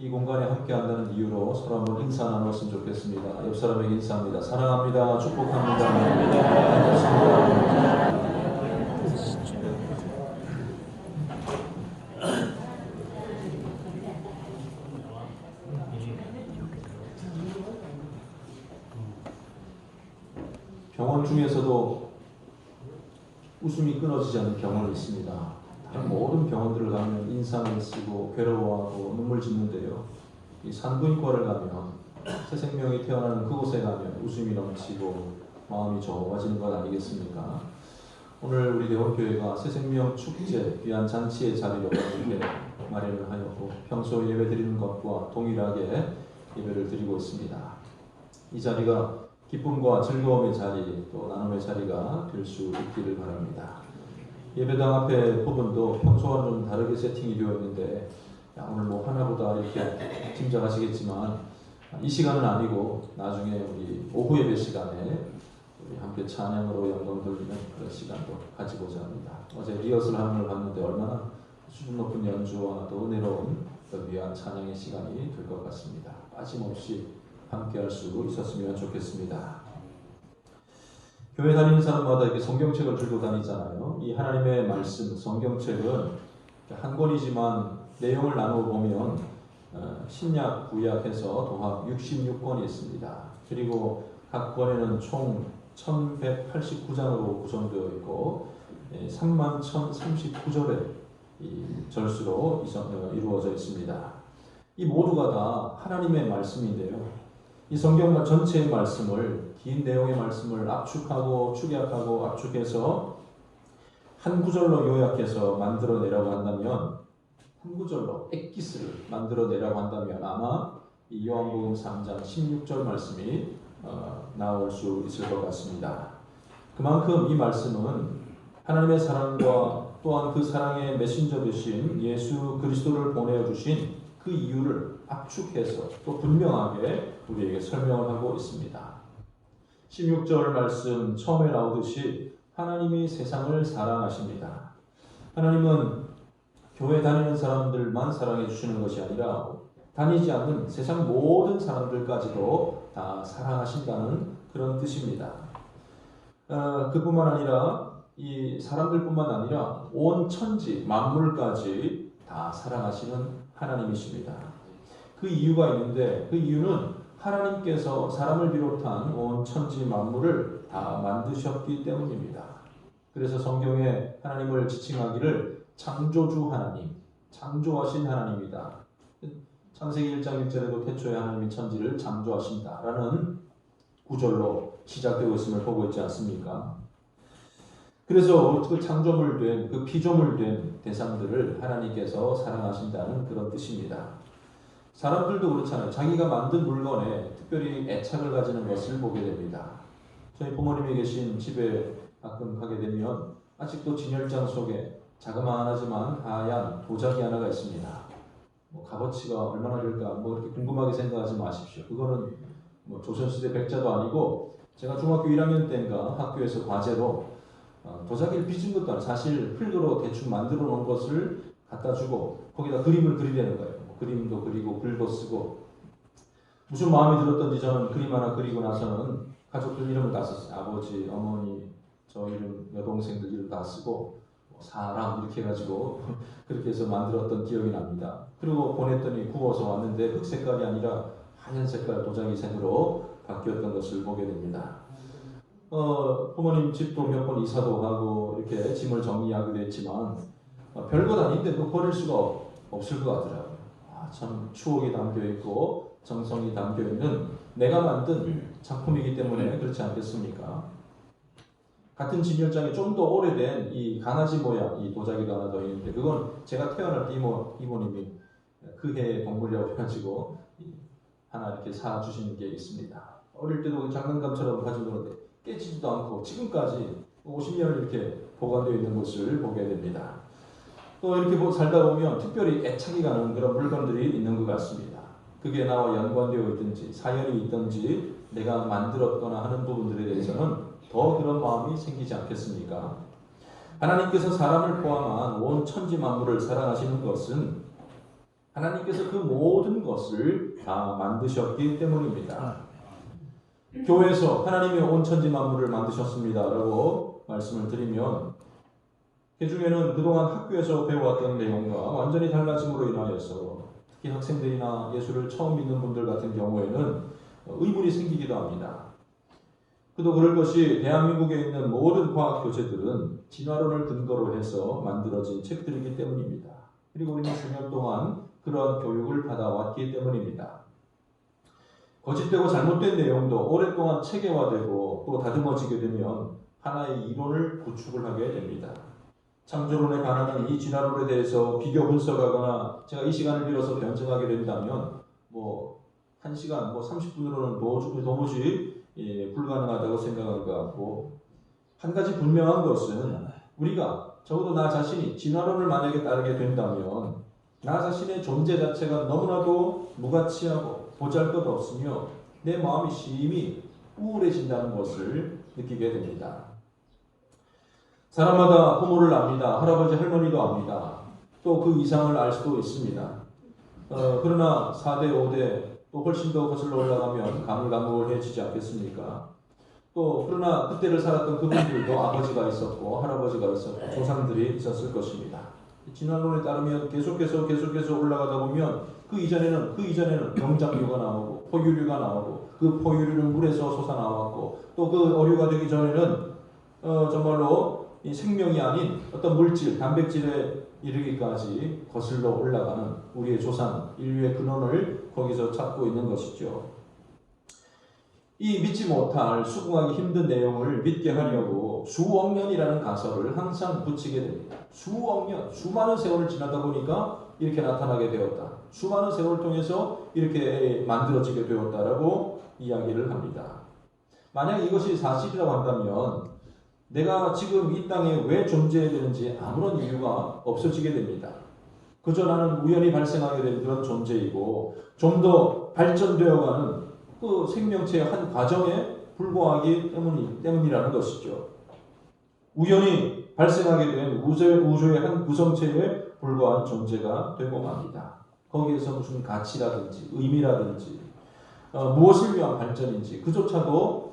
이 공간에 함께 한다는 이유로 서로 한번 인사 나눴으면 좋겠습니다. 옆 사람에게 인사합니다. 사랑합니다. 축복합니다. 반갑습니다. 병원 중에서도 웃음이 끊어지지 않는 병원이 있습니다. 다른 모든 병원들을 가면 인상을 쓰고 괴로워하고 눈물 짓는데요. 이 산부인과를 가면 새 생명이 태어나는 그곳에 가면 웃음이 넘치고 마음이 좋아지는 것 아니겠습니까? 오늘 우리 대원교회가 새 생명 축제 귀한 잔치의 자리로 이렇게 마련을 하였고 평소 예배 드리는 것과 동일하게 예배를 드리고 있습니다. 이 자리가 기쁨과 즐거움의 자리, 또 나눔의 자리가 될 수 있기를 바랍니다. 예배당 앞에 부분도 평소와는 좀 다르게 세팅이 되어 있는데 오늘 뭐 하나보다 이렇게 짐작하시겠지만 이 시간은 아니고 나중에 우리 오후 예배 시간에 우리 함께 찬양으로 영광 돌리는 그런 시간도 가지고자 합니다. 어제 리허설 하는 걸 봤는데 얼마나 수준 높은 연주와 또 은혜로운 귀한 찬양의 시간이 될 것 같습니다. 빠짐없이 함께 할 수 있었으면 좋겠습니다. 교회 다니는 사람마다 이렇게 성경책을 들고 다니잖아요. 이 하나님의 말씀, 성경책은 한 권이지만 내용을 나누어 보면 신약, 구약해서 도합 66권이 있습니다. 그리고 각 권에는 총 1189장으로 구성되어 있고 31,039절의 절수로 이루어져 있습니다. 이 모두가 다 하나님의 말씀인데요. 이 성경 전체의 말씀을, 긴 내용의 말씀을 압축하고 축약하고 압축해서 한 구절로 요약해서 만들어내라고 한다면, 한 구절로 엑기스를 만들어내라고 한다면 아마 이 요한복음 3장 16절 말씀이 나올 수 있을 것 같습니다. 그만큼 이 말씀은 하나님의 사랑과 또한 그 사랑의 메신저 되신 예수 그리스도를 보내어 주신 그 이유를 압축해서 또 분명하게 우리에게 설명을 하고 있습니다. 16절 말씀 처음에 나오듯이 하나님이 세상을 사랑하십니다. 하나님은 교회 다니는 사람들만 사랑해 주시는 것이 아니라 다니지 않는 세상 모든 사람들까지도 다 사랑하신다는 그런 뜻입니다. 그뿐만 아니라 이 사람들뿐만 아니라 온 천지 만물까지 다 사랑하시는 하나님이십니다. 그 이유가 있는데 그 이유는 하나님께서 사람을 비롯한 온 천지 만물을 다 만드셨기 때문입니다. 그래서 성경에 하나님을 지칭하기를 창조주 하나님, 창조하신 하나님이다. 창세기 1장 1절에도 태초에 하나님이 천지를 창조하신다라는 구절로 시작되고 있음을 보고 있지 않습니까? 그래서 그 창조물 된, 그 피조물 된 대상들을 하나님께서 사랑하신다는 그런 뜻입니다. 사람들도 그렇잖아요. 자기가 만든 물건에 특별히 애착을 가지는 것을 보게 됩니다. 저희 부모님이 계신 집에 가끔 가게 되면 아직도 진열장 속에 자그마하지만 하얀 도자기 하나가 있습니다. 뭐 값어치가 얼마나 될까 뭐 이렇게 궁금하게 생각하지 마십시오. 그거는 뭐 조선시대 백자도 아니고 제가 중학교 1학년 때인가 학교에서 과제로 도자기를 빚은 것도 아니고 사실 흙으로 대충 만들어 놓은 것을 갖다 주고 거기다 그림을 그리려는 거예요. 그림도 그리고 글도 쓰고 무슨 마음이 들었던지 저는 그림 하나 그리고 나서는 가족들 이름을 다 썼어요. 아버지, 어머니, 저 이름, 여동생들 이름 다 쓰고 사람 이렇게 해가지고 그렇게 해서 만들었던 기억이 납니다. 그리고 보냈더니 구워서 왔는데 흑 색깔이 아니라 하얀 색깔 도자기 색으로 바뀌었던 것을 보게 됩니다. 부모님 집도 몇 번 이사도 가고 이렇게 짐을 정리하기도 했지만 별것 아닌데 그 버릴 수가 없을 것 같더라고요. 참 추억이 담겨있고 정성이 담겨있는 내가 만든 작품이기 때문에 그렇지 않겠습니까? 같은 진열장에 좀 더 오래된 이 강아지 모양 이 도자기가 하나 더 있는데 그건 제가 태어날 때 이모님이 그 해의 동물이라고 해가지고 하나 이렇게 사주신 게 있습니다. 어릴 때도 장난감처럼 가지고 놀았는데 깨지지도 않고 지금까지 50년을 이렇게 보관되어 있는 것을 보게 됩니다. 또 이렇게 살다 보면 특별히 애착이 가는 그런 물건들이 있는 것 같습니다. 그게 나와 연관되어 있든지 사연이 있든지 내가 만들었거나 하는 부분들에 대해서는 더 그런 마음이 생기지 않겠습니까? 하나님께서 사람을 포함한 온 천지 만물을 사랑하시는 것은 하나님께서 그 모든 것을 다 만드셨기 때문입니다. 교회에서 하나님이 온 천지 만물을 만드셨습니다라고 말씀을 드리면 그 중에는 그동안 학교에서 배워왔던 내용과 완전히 달라짐으로 인하여서 특히 학생들이나 예수를 처음 믿는 분들 같은 경우에는 의문이 생기기도 합니다. 그도 그럴 것이 대한민국에 있는 모든 과학 교재들은 진화론을 근거로 해서 만들어진 책들이기 때문입니다. 그리고 우리는 수년 동안 그러한 교육을 받아왔기 때문입니다. 거짓되고 잘못된 내용도 오랫동안 체계화되고 또 다듬어지게 되면 하나의 이론을 구축을 하게 됩니다. 창조론에 관한 이 진화론에 대해서 비교 분석하거나 제가 이 시간을 빌어서 변증하게 된다면 1시간 30분으로는 도무지 불가능하다고 생각할 것 같고, 한 가지 분명한 것은 우리가 적어도 나 자신이 진화론을 만약에 따르게 된다면 나 자신의 존재 자체가 너무나도 무가치하고 보잘것없으며 내 마음이 심히 우울해진다는 것을 느끼게 됩니다. 사람마다 부모를 압니다. 할아버지 할머니도 압니다. 또 그 이상을 알 수도 있습니다. 그러나 4대 5대 또 훨씬 더 거슬러 올라가면 가물가물해지지 않겠습니까? 또 그러나 그때를 살았던 그분들도 아버지가 있었고 할아버지가 있었고 조상들이 있었을 것입니다. 진화론에 따르면 계속해서 올라가다 보면 그 이전에는 영장류가 나오고 포유류가 나오고 그 포유류는 물에서 솟아나왔고 또 그 어류가 되기 전에는 정말로 이 생명이 아닌 어떤 물질, 단백질에 이르기까지 거슬러 올라가는 우리의 조상, 인류의 근원을 거기서 찾고 있는 것이죠. 이 믿지 못할 수긍하기 힘든 내용을 믿게 하려고 수억 년이라는 가설을 항상 붙이게 됩니다. 수억 년, 수많은 세월을 지나다 보니까 이렇게 나타나게 되었다. 수많은 세월을 통해서 이렇게 만들어지게 되었다라고 이야기를 합니다. 만약 이것이 사실이라고 한다면 내가 지금 이 땅에 왜 존재해야 되는지 아무런 이유가 없어지게 됩니다. 그저 나는 우연히 발생하게 된 그런 존재이고 좀 더 발전되어가는 그 생명체의 한 과정에 불과하기 때문이라는 것이죠. 우연히 발생하게 된 우주의 한 구성체에 불과한 존재가 되고 맙니다. 거기에서 무슨 가치라든지 의미라든지 무엇을 위한 발전인지 그조차도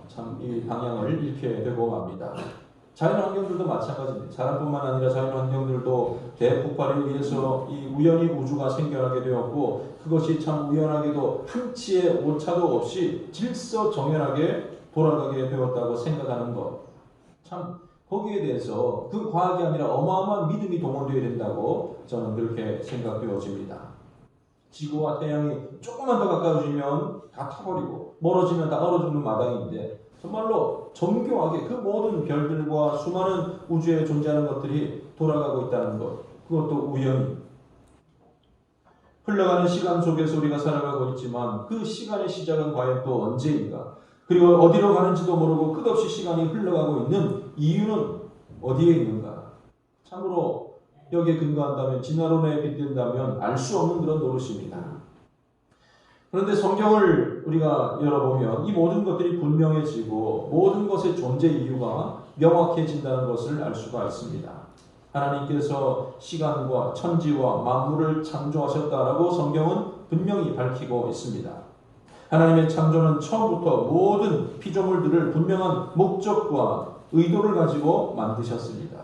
참 이 방향을 잃게 되고 맙니다. 자연환경들도 마찬가지입니다. 사람뿐만 아니라 자연환경들도 대폭발에 의해서 이 우연히 우주가 생겨나게 되었고 그것이 참 우연하게도 한치의 오차도 없이 질서정연하게 돌아가게 되었다고 생각하는 것. 참 거기에 대해서 그 과학이 아니라 어마어마한 믿음이 동원되어야 된다고 저는 그렇게 생각되어집니다. 지구와 태양이 조금만 더 가까워지면 다 타버리고 멀어지면 다 얼어 죽는 마당인데 정말로 정교하게 그 모든 별들과 수많은 우주에 존재하는 것들이 돌아가고 있다는 것, 그것도 우연히 흘러가는 시간 속에서 우리가 살아가고 있지만 그 시간의 시작은 과연 또 언제인가, 그리고 어디로 가는지도 모르고 끝없이 시간이 흘러가고 있는 이유는 어디에 있는가. 참으로 여기에 근거한다면, 진화론에 빗댄다면 알 수 없는 그런 노릇입니다. 그런데 성경을 우리가 열어보면 이 모든 것들이 분명해지고 모든 것의 존재 이유가 명확해진다는 것을 알 수가 있습니다. 하나님께서 시간과 천지와 만물을 창조하셨다라고 성경은 분명히 밝히고 있습니다. 하나님의 창조는 처음부터 모든 피조물들을 분명한 목적과 의도를 가지고 만드셨습니다.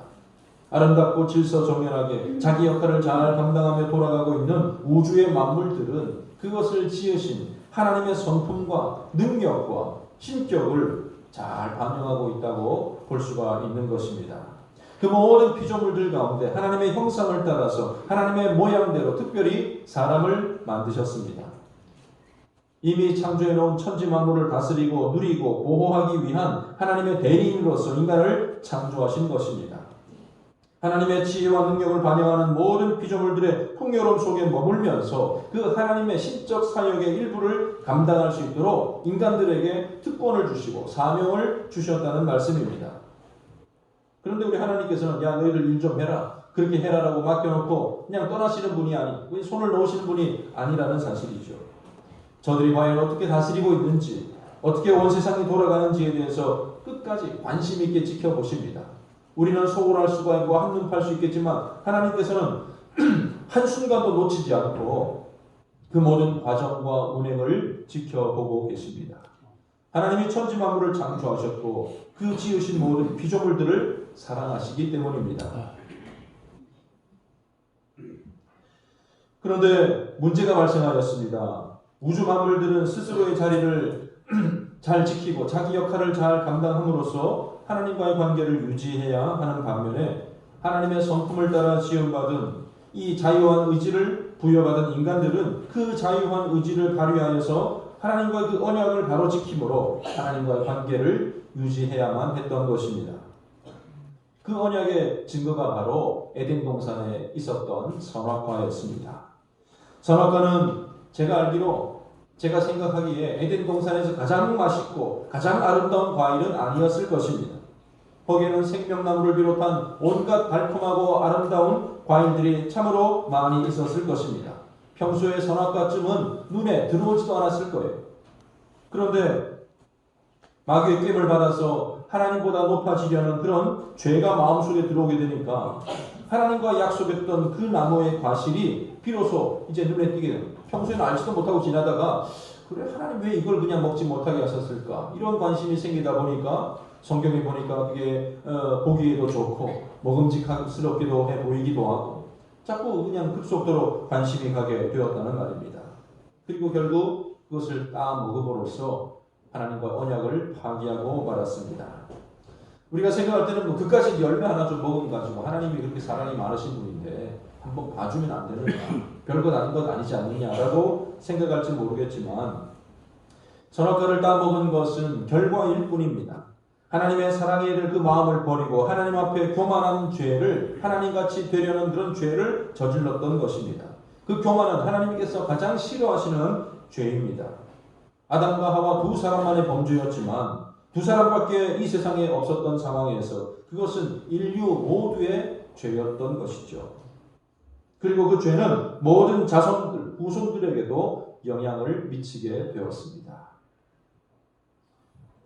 아름답고 질서정연하게 자기 역할을 잘 감당하며 돌아가고 있는 우주의 만물들은 그것을 지으신 하나님의 성품과 능력과 신격을 잘 반영하고 있다고 볼 수가 있는 것입니다. 그 모든 피조물들 가운데 하나님의 형상을 따라서 하나님의 모양대로 특별히 사람을 만드셨습니다. 이미 창조해 놓은 천지 만물을 다스리고 누리고 보호하기 위한 하나님의 대리인으로서 인간을 창조하신 것입니다. 하나님의 지혜와 능력을 반영하는 모든 피조물들의 풍요로움 속에 머물면서 그 하나님의 신적 사역의 일부를 감당할 수 있도록 인간들에게 특권을 주시고 사명을 주셨다는 말씀입니다. 그런데 우리 하나님께서는 야 너희들 일 좀 해라, 그렇게 해라라고 맡겨놓고 그냥 떠나시는 분이 아니, 손을 놓으시는 분이 아니라는 사실이죠. 저들이 과연 어떻게 다스리고 있는지, 어떻게 온 세상이 돌아가는지에 대해서 끝까지 관심 있게 지켜보십니다. 우리는 소홀할 수가 있고 한눈 팔 수 있겠지만 하나님께서는 한순간도 놓치지 않고 그 모든 과정과 운행을 지켜보고 계십니다. 하나님이 천지 만물을 창조하셨고 그 지으신 모든 피조물들을 사랑하시기 때문입니다. 그런데 문제가 발생하였습니다. 우주 만물들은 스스로의 자리를 잘 지키고 자기 역할을 잘 감당함으로써 하나님과의 관계를 유지해야 하는 반면에 하나님의 성품을 따라 지음받은 이 자유한 의지를 부여받은 인간들은 그 자유한 의지를 발휘하여서 하나님과의 그 언약을 바로 지킴으로 하나님과의 관계를 유지해야만 했던 것입니다. 그 언약의 증거가 바로 에덴 동산에 있었던 선악과였습니다. 선악과는 제가 생각하기에 에덴 동산에서 가장 맛있고 가장 아름다운 과일은 아니었을 것입니다. 거기에는 생명나무를 비롯한 온갖 달콤하고 아름다운 과일들이 참으로 많이 있었을 것입니다. 평소에 선악과쯤은 눈에 들어오지도 않았을 거예요. 그런데 마귀의 꾀임을 받아서 하나님보다 높아지려는 그런 죄가 마음속에 들어오게 되니까 하나님과 약속했던 그 나무의 과실이 비로소 이제 눈에 띄게 됩니다. 평소에는 알지도 못하고 지나다가 그래 하나님 왜 이걸 그냥 먹지 못하게 하셨을까? 이런 관심이 생기다 보니까 성경에 보니까 그게 보기에도 좋고 먹음직스럽기도 해 보이기도 하고 자꾸 그냥 급속도로 관심이 가게 되었다는 말입니다. 그리고 결국 그것을 따먹음으로써 하나님과 언약을 파기하고 말았습니다. 우리가 생각할 때는 뭐 그까짓 열매 하나 좀 먹어가지고 하나님이 그렇게 사랑이 많으신 분인데 한번 봐주면 안 되느냐, 별것 아닌 것 아니지 않느냐라고 생각할지 모르겠지만 선악과를 따먹은 것은 결과일 뿐입니다. 하나님의 사랑해야 될 그 마음을 버리고 하나님 앞에 교만한 죄를 하나님같이 되려는 그런 죄를 저질렀던 것입니다. 그 교만은 하나님께서 가장 싫어하시는 죄입니다. 아담과 하와 두 사람만의 범죄였지만 두 사람밖에 이 세상에 없었던 상황에서 그것은 인류 모두의 죄였던 것이죠. 그리고 그 죄는 모든 자손들, 후손들에게도 영향을 미치게 되었습니다.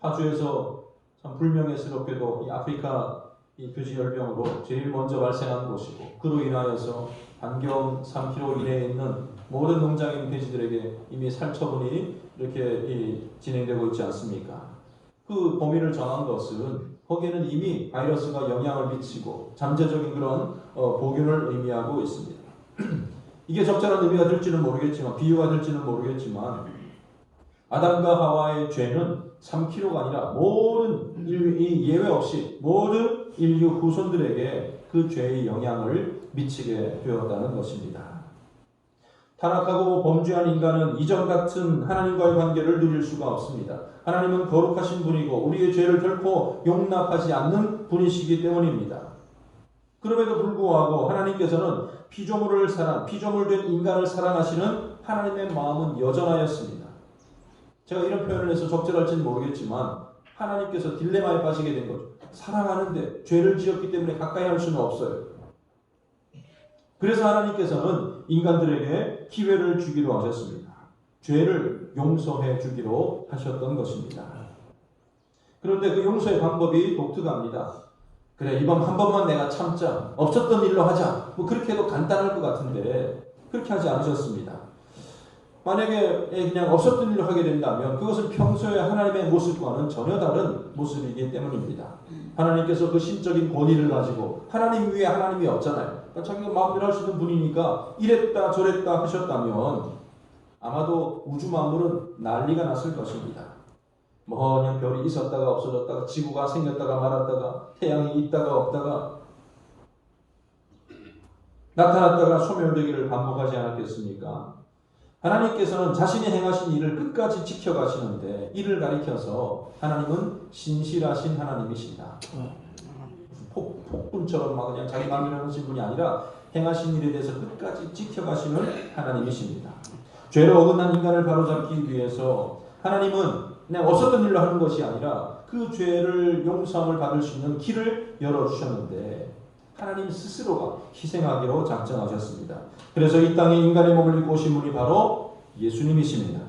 파주에서 참 불명예스럽게도 이 아프리카 이 돼지열병으로 제일 먼저 발생한 곳이고 그로 인하여서 반경 3km 이내에 있는 모든 농장에 있는 돼지들에게 이미 살처분이 이렇게 진행되고 있지 않습니까? 그 범위를 정한 것은 거기에는 이미 바이러스가 영향을 미치고 잠재적인 그런 보균을 의미하고 있습니다. 이게 적절한 의미가 될지는 모르겠지만 비유가 될지는 모르겠지만 아담과 하와의 죄는 3kg가 아니라 모든 인류 예외 없이 모든 인류 후손들에게 그 죄의 영향을 미치게 되었다는 것입니다. 타락하고 범죄한 인간은 이전 같은 하나님과의 관계를 누릴 수가 없습니다. 하나님은 거룩하신 분이고 우리의 죄를 결코 용납하지 않는 분이시기 때문입니다. 그럼에도 불구하고 하나님께서는 피조물된 인간을 사랑하시는 하나님의 마음은 여전하였습니다. 제가 이런 표현을 해서 적절할지는 모르겠지만 하나님께서 딜레마에 빠지게 된 거죠. 사랑하는데 죄를 지었기 때문에 가까이 할 수는 없어요. 그래서 하나님께서는 인간들에게 기회를 주기로 하셨습니다. 죄를 용서해 주기로 하셨던 것입니다. 그런데 그 용서의 방법이 독특합니다. 그래 이번 한 번만 내가 참자. 없었던 일로 하자. 뭐 그렇게 해도 간단할 것 같은데 그렇게 하지 않으셨습니다. 만약에 그냥 없었던 일로 하게 된다면 그것은 평소에 하나님의 모습과는 전혀 다른 모습이기 때문입니다. 하나님께서 그 신적인 권위를 가지고 하나님 위에 하나님이 없잖아요. 그러니까 자기가 마음대로 할 수 있는 분이니까 이랬다 저랬다 하셨다면 아마도 우주 만물은 난리가 났을 것입니다. 뭐 그냥 별이 있었다가 없어졌다가 지구가 생겼다가 말았다가 태양이 있다가 없다가 나타났다가 소멸되기를 반복하지 않았겠습니까? 하나님께서는 자신이 행하신 일을 끝까지 지켜가시는데 이를 가리켜서 하나님은 신실하신 하나님이십니다. 폭군처럼 막 그냥 자기 마음대로 하신 분이 아니라 행하신 일에 대해서 끝까지 지켜가시는 하나님이십니다. 죄로 어긋난 인간을 바로잡기 위해서 하나님은 그냥 없었던 일로 하는 것이 아니라 그 죄를 용서함을 받을 수 있는 길을 열어주셨는데 하나님 스스로가 희생하기로 작정하셨습니다. 그래서 이 땅에 인간의 몸을 입고 오신 분이 바로 예수님이십니다.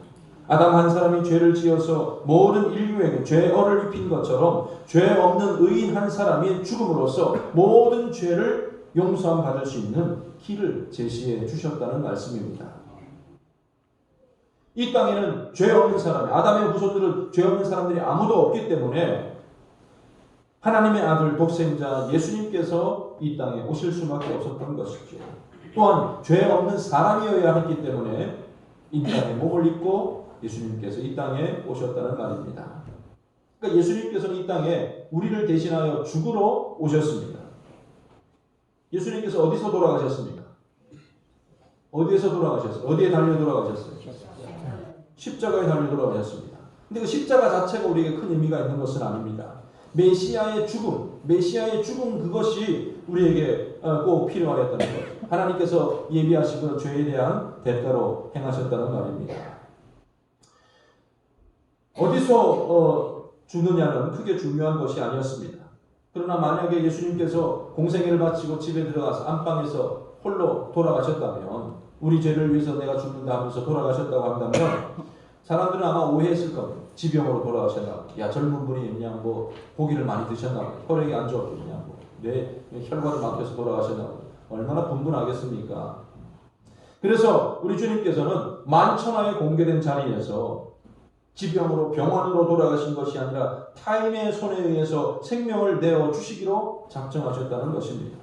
아담 한 사람이 죄를 지어서 모든 인류에게 죄어를 입힌 것처럼 죄 없는 의인 한 사람이 죽음으로써 모든 죄를 용서함 받을 수 있는 길을 제시해 주셨다는 말씀입니다. 이 땅에는 죄 없는 사람이, 아담의 후손들은 죄 없는 사람들이 아무도 없기 때문에 하나님의 아들 독생자 예수님께서 이 땅에 오실 수밖에 없었던 것이죠. 또한 죄 없는 사람이어야 했기 때문에 이 땅에 몸을 입고 예수님께서 이 땅에 오셨다는 말입니다. 그러니까 예수님께서는 이 땅에 우리를 대신하여 죽으러 오셨습니다. 예수님께서 어디서 돌아가셨습니까? 어디에서 돌아가셨어요? 어디에 달려 돌아가셨어요? 십자가에 달려 돌아가셨습니다. 근데 그 십자가 자체가 우리에게 큰 의미가 있는 것은 아닙니다. 메시아의 죽음 그것이 우리에게 꼭 필요하였다는 것. 하나님께서 예비하시고 죄에 대한 대가로 행하셨다는 말입니다. 어디서 죽느냐는 크게 중요한 것이 아니었습니다. 그러나 만약에 예수님께서 공생애를 바치고 집에 들어가서 안방에서 홀로 돌아가셨다면, 우리 죄를 위해서 내가 죽는다 하면서 돌아가셨다고 한다면 사람들은 아마 오해했을 겁니다. 지병으로 돌아가셨나? 야, 젊은 분이 그냥 뭐 고기를 많이 드셨나? 혈액이 안 좋았겠냐? 뇌 혈관을 막혀서 돌아가셨나? 얼마나 분분하겠습니까? 그래서 우리 주님께서는 만천하에 공개된 자리에서 지병으로 병원으로 돌아가신 것이 아니라 타인의 손에 의해서 생명을 내어 주시기로 작정하셨다는 것입니다.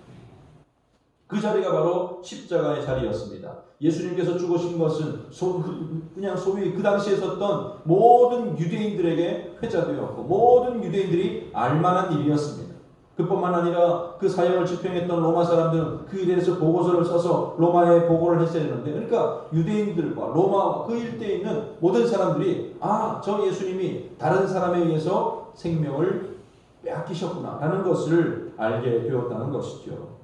그 자리가 바로 십자가의 자리였습니다. 예수님께서 죽으신 것은 그냥 소위 그 당시에 섰던 모든 유대인들에게 회자되었고 모든 유대인들이 알만한 일이었습니다. 그뿐만 아니라 그 사역을 집행했던 로마 사람들은 그에 대해서 보고서를 써서 로마에 보고를 했어야 되는데, 그러니까 유대인들과 로마 그 일대에 있는 모든 사람들이 저 예수님이 다른 사람에 의해서 생명을 빼앗기셨구나 라는 것을 알게 되었다는 것이죠.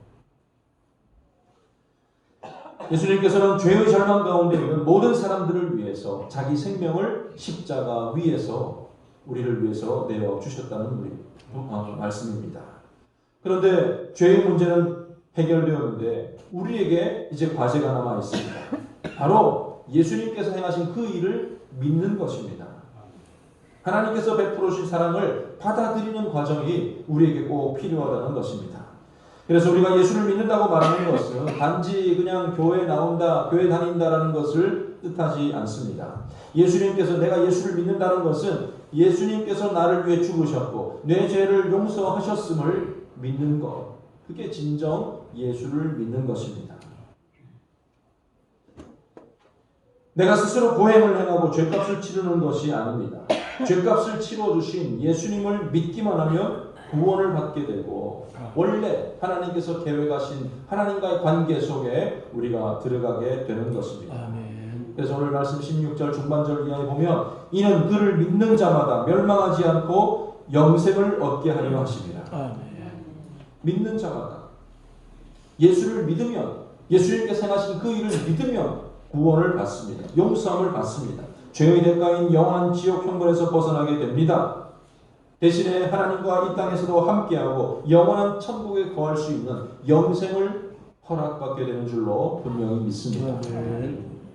예수님께서는 죄의 절망 가운데 있는 모든 사람들을 위해서 자기 생명을 십자가 위에서 우리를 위해서 내어주셨다는 말씀입니다. 그런데 죄의 문제는 해결되었는데 우리에게 이제 과제가 남아 있습니다. 바로 예수님께서 행하신 그 일을 믿는 것입니다. 하나님께서 베풀어 주신 사랑을 받아들이는 과정이 우리에게 꼭 필요하다는 것입니다. 그래서 우리가 예수를 믿는다고 말하는 것은 단지 그냥 교회에 나온다, 교회 다닌다라는 것을 뜻하지 않습니다. 예수님께서, 내가 예수를 믿는다는 것은 예수님께서 나를 위해 죽으셨고 내 죄를 용서하셨음을 믿는 것, 그게 진정 예수를 믿는 것입니다. 내가 스스로 고행을 행하고 죄값을 치르는 것이 아닙니다. 죄값을 치러주신 예수님을 믿기만 하면 구원을 받게 되고 원래 하나님께서 계획하신 하나님과의 관계 속에 우리가 들어가게 되는 것입니다. 아멘. 그래서 오늘 말씀 16절 중반절 이하에 보면 이는 그를 믿는 자마다 멸망하지 않고 영생을 얻게 하려 하십니다. 아멘. 믿는 자마다 예수를 믿으면, 예수님께서 행하신 그 일을 믿으면 구원을 받습니다. 용서함을 받습니다. 죄의 대가인 영원한 지옥 형벌에서 벗어나게 됩니다. 대신에 하나님과 이 땅에서도 함께하고 영원한 천국에 거할 수 있는 영생을 허락받게 되는 줄로 분명히 믿습니다.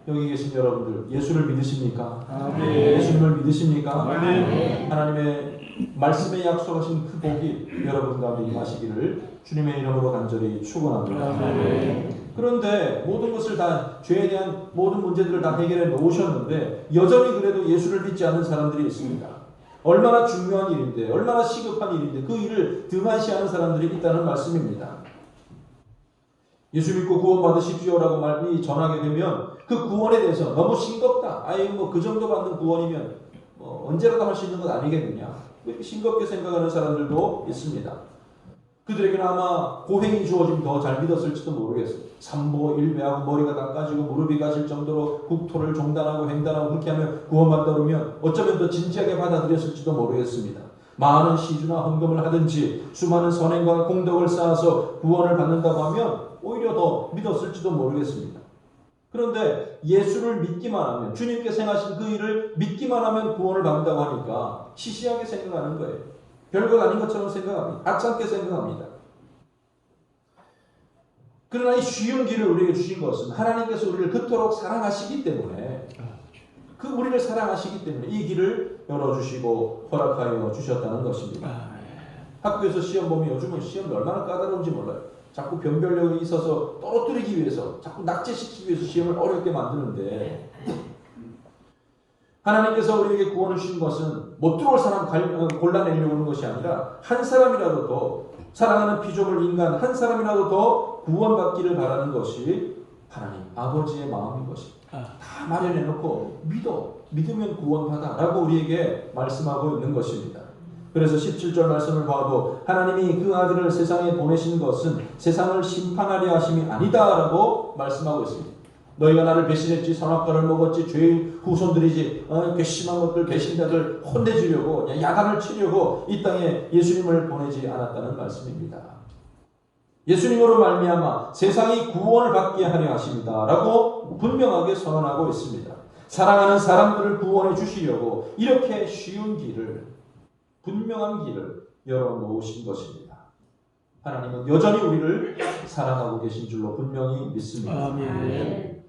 여기 계신 여러분들, 예수를 믿으십니까? 예수님을 믿으십니까? 하나님의 말씀에 약속하신 그 복이 여러분 가운데 임하시기를 주님의 이름으로 간절히 축원합니다. 그런데 모든 것을 다, 죄에 대한 모든 문제들을 다 해결해 놓으셨는데 여전히 그래도 예수를 믿지 않는 사람들이 있습니다. 얼마나 중요한 일인데, 얼마나 시급한 일인데 그 일을 등한시하는 사람들이 있다는 말씀입니다. 예수 믿고 구원 받으십시오라고 말이 전하게 되면 그 구원에 대해서 너무 싱겁다. 그 정도 받는 구원이면 언제라도 할 수 있는 건 아니겠느냐. 이렇게 싱겁게 생각하는 사람들도 있습니다. 그들에게는 아마 고행이 주어지면 더 잘 믿었을지도 모르겠어요. 삼보 일배하고 머리가 깎아지고 무릎이 가실 정도로 국토를 종단하고 횡단하고 그렇게 하면 구원받다 그러면 어쩌면 더 진지하게 받아들였을지도 모르겠습니다. 많은 시주나 헌금을 하든지 수많은 선행과 공덕을 쌓아서 구원을 받는다고 하면 오히려 더 믿었을지도 모르겠습니다. 그런데 예수를 믿기만 하면, 주님께서 행하신 그 일을 믿기만 하면 구원을 받는다고 하니까 시시하게 생각하는 거예요. 별것 아닌 것처럼 생각합니다. 하찮게 생각합니다. 그러나 이 쉬운 길을 우리에게 주신 것은 하나님께서 우리를 그토록 사랑하시기 때문에, 우리를 사랑하시기 때문에 이 길을 열어주시고 허락하여 주셨다는 것입니다. 학교에서 시험 보면 요즘은 시험이 얼마나 까다로운지 몰라요. 자꾸 변별력이 있어서 떨어뜨리기 위해서, 자꾸 낙제시키기 위해서 시험을 어렵게 만드는데, 하나님께서 우리에게 구원을 주신 것은 못 들어올 사람 골라내려고 하는 것이 아니라 한 사람이라도 더, 사랑하는 피조물 인간 한 사람이라도 더 구원받기를 바라는 것이 하나님 아버지의 마음인 것입니다. 다 마련해놓고 믿으면 구원받아 라고 우리에게 말씀하고 있는 것입니다. 그래서 17절 말씀을 봐도 하나님이 그 아들을 세상에 보내신 것은 세상을 심판하려 하심이 아니다 라고 말씀하고 있습니다. 너희가 나를 배신했지, 선악과를 먹었지, 죄의 후손들이지, 괘씸한 것들, 배신자들 혼내주려고, 야단을 치려고 이 땅에 예수님을 보내지 않았다는 말씀입니다. 예수님으로 말미암아 세상이 구원을 받게 하려 하십니다 라고 분명하게 선언하고 있습니다. 사랑하는 사람들을 구원해 주시려고 이렇게 쉬운 길을, 분명한 길을 열어놓으신 것입니다. 하나님은 여전히 우리를 사랑하고 계신 줄로 분명히 믿습니다. 아멘.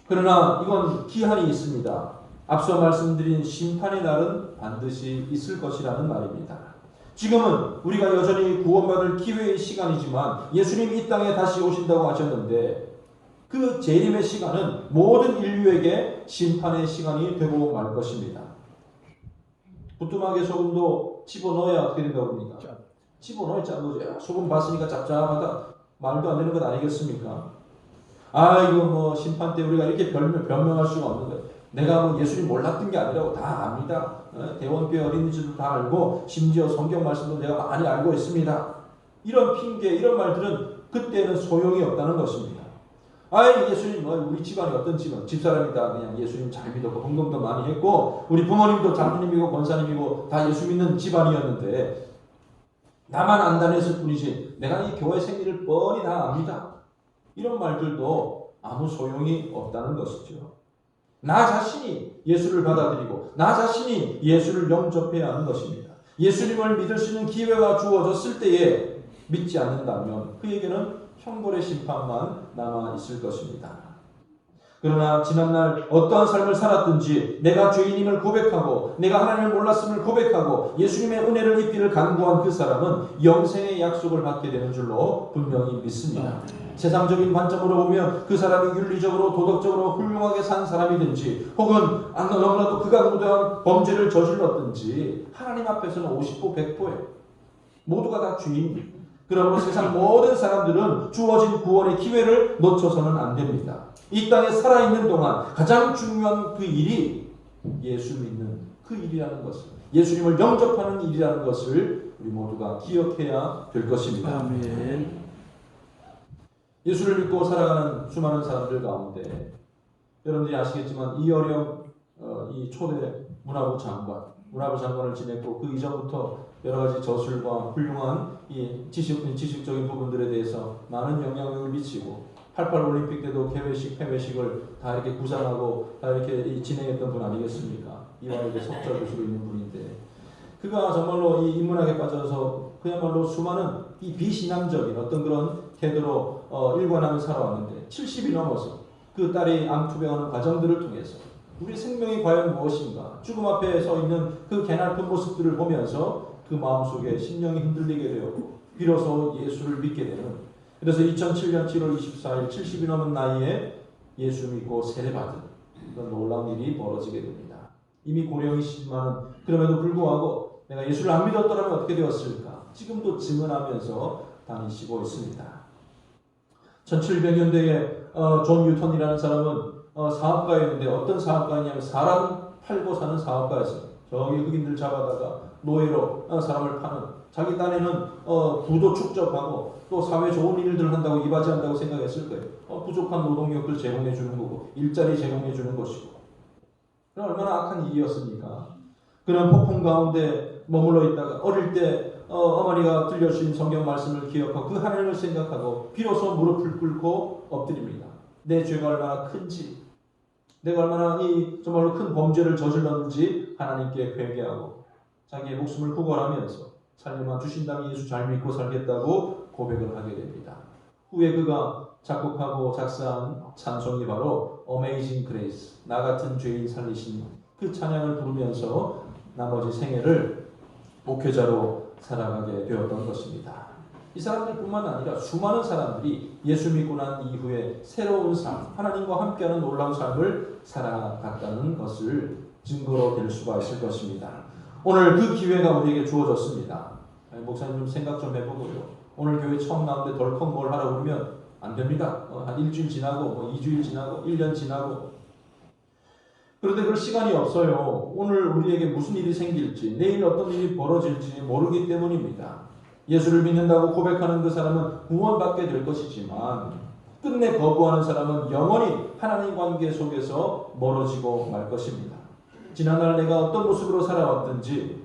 그러나 이건 기한이 있습니다. 앞서 말씀드린 심판의 날은 반드시 있을 것이라는 말입니다. 지금은 우리가 여전히 구원받을 기회의 시간이지만 예수님 이 땅에 다시 오신다고 하셨는데 그 재림의 시간은 모든 인류에게 심판의 시간이 되고 말 것입니다. 부뚜막에 소금도 집어넣어야 어떻게 된다고 합니까? 집어넣어야 짠 거죠. 소금 봤으니까 짭짭하다. 말도 안 되는 것 아니겠습니까? 이거 심판 때 우리가 이렇게 변명할 수가 없는 거예요. 내가 예수님 몰랐던 게 아니라고 다 압니다. 대원교회 어린이집도 다 알고 심지어 성경 말씀도 내가 많이 알고 있습니다. 이런 핑계, 이런 말들은 그때는 소용이 없다는 것입니다. 예수님, 우리 집안이 어떤 집사람이다. 그냥 예수님 잘 믿었고 헌금도 많이 했고 우리 부모님도 장로님이고 권사님이고 다 예수 믿는 집안이었는데 나만 안 다녔을 뿐이지 내가 이 교회 생리를 뻔히 다 압니다. 이런 말들도 아무 소용이 없다는 것이죠. 나 자신이 예수를 받아들이고 나 자신이 예수를 영접해야 하는 것입니다. 예수님을 믿을 수 있는 기회가 주어졌을 때에 믿지 않는다면 그에게는 형벌의 심판만 남아 있을 것입니다. 그러나 지난날 어떠한 삶을 살았든지 내가 죄인임을 고백하고 내가 하나님을 몰랐음을 고백하고 예수님의 은혜를 입기를 간구한 그 사람은 영생의 약속을 받게 되는 줄로 분명히 믿습니다. 세상적인 관점으로 보면 그 사람이 윤리적으로 도덕적으로 훌륭하게 산 사람이든지 혹은 너무나도 극악무도한 범죄를 저질렀든지 하나님 앞에서는 50보 100보예요. 모두가 다 죄인입니다. 그러므로 세상 모든 사람들은 주어진 구원의 기회를 놓쳐서는 안 됩니다. 이 땅에 살아있는 동안 가장 중요한 그 일이 예수 믿는 그 일이라는 것을, 예수님을 영접하는 일이라는 것을 우리 모두가 기억해야 될 것입니다. 아멘. 예수를 믿고 살아가는 수많은 사람들 가운데 여러분들이 아시겠지만 이어령 이 초대 문화부 장관을 지냈고 그 이전부터 여러 가지 저술과 훌륭한 이 지식적인 부분들에 대해서 많은 영향력을 미치고 88 올림픽 때도 개회식, 회회식을 다 이렇게 구상하고 다 이렇게 진행했던 분 아니겠습니까? 이화여대 석좌 교수로 있는 분인데 그가 정말로 이 인문학에 빠져서 그야말로 수많은 이 비신앙적인 어떤 그런 태도로 일관하며 살아왔는데 70이 넘어서 그 딸이 암투병하는 과정들을 통해서 우리 생명이 과연 무엇인가 죽음 앞에 서 있는 그 개나픈 모습들을 보면서 그 마음속에 심령이 흔들리게 되었고 비로소 예수를 믿게 되는, 그래서 2007년 7월 24일 70이 넘은 나이에 예수 믿고 세례받은 그런 놀라운 일이 벌어지게 됩니다. 이미 고령이시지만 그럼에도 불구하고 내가 예수를 안 믿었더라면 어떻게 되었을까? 지금도 증언하면서 다니시고 있습니다. 1700년대에 존 뉴턴이라는 사람은 사업가였는데 어떤 사업가였냐면 사람 팔고 사는 사업가였어요. 저기 흑인들 잡아다가 노예로 사람을 파는, 자기 딴에는 부도 축적하고 또 사회 좋은 일들을 한다고 이바지한다고 생각했을 거예요. 부족한 노동력들 제공해 주는 거고 일자리 제공해 주는 것이고. 그럼 얼마나 악한 일이었습니까? 그런 폭풍 가운데 머물러 있다가 어릴 때 어머니가 들려주신 성경 말씀을 기억하고 그 하나님을 생각하고 비로소 무릎을 꿇고 엎드립니다. 내 죄가 얼마나 큰지, 내가 얼마나 이 정말로 큰 범죄를 저질렀는지 하나님께 회개하고 자기의 목숨을 구걸하면서 살려만 주신다면 예수 잘 믿고 살겠다고 고백을 하게 됩니다. 후에 그가 작곡하고 작사한 찬송이 바로 Amazing Grace, 나 같은 죄인 살리신 그 찬양을 부르면서 나머지 생애를 목회자로 살아가게 되었던 것입니다. 이 사람들뿐만 아니라 수많은 사람들이 예수 믿고 난 이후에 새로운 삶, 하나님과 함께하는 놀라운 삶을 살아갔다는 것을 증거로 될 수가 있을 것입니다. 오늘 그 기회가 우리에게 주어졌습니다. 목사님 좀 생각 좀 해보고요. 오늘 교회 처음 나오는데 덜컥 뭘 하라고 그러면 안 됩니다. 한 일주일 지나고 2주일 지나고 1년 지나고, 그런데 그럴 시간이 없어요. 오늘 우리에게 무슨 일이 생길지, 내일 어떤 일이 벌어질지 모르기 때문입니다. 예수를 믿는다고 고백하는 그 사람은 구원받게 될 것이지만 끝내 거부하는 사람은 영원히 하나님 관계 속에서 멀어지고 말 것입니다. 지난날 내가 어떤 모습으로 살아왔든지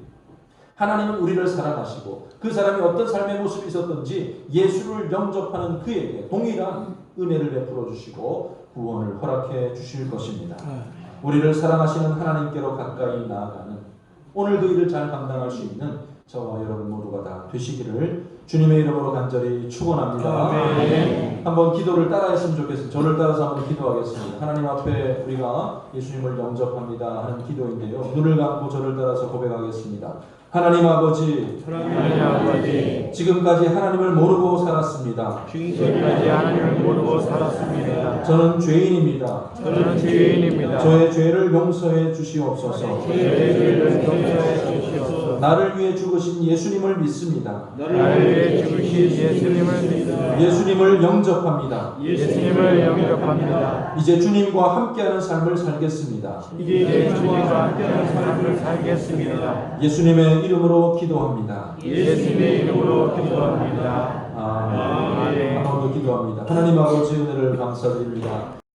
하나님은 우리를 사랑하시고 그 사람이 어떤 삶의 모습이 있었든지 예수를 영접하는 그에게 동일한 은혜를 베풀어 주시고 구원을 허락해 주실 것입니다. 우리를 사랑하시는 하나님께로 가까이 나아가는 오늘 그 일을 잘 감당할 수 있는 저와 여러분 모두가 다 되시기를 주님의 이름으로 간절히 축원합니다. 한번 기도를 따라했으면 좋겠습니다. 저를 따라서 한번 기도하겠습니다. 하나님 앞에 우리가 예수님을 영접합니다 하는 기도인데요. 눈을 감고 저를 따라서 고백하겠습니다. 하나님 아버지, 지금까지 하나님을 모르고 살았습니다. 저는 죄인입니다. 저의 죄를 용서해 주시옵소서. 나를 위해 죽으신 예수님을 믿습니다. 예수님을 영접합니다. 이제 주님과 함께하는 삶을 살겠습니다. 예수님의 이름으로 기도합니다. 아멘. 한 번 더 기도합니다. 하나님 아버지 은혜를 감사드립니다.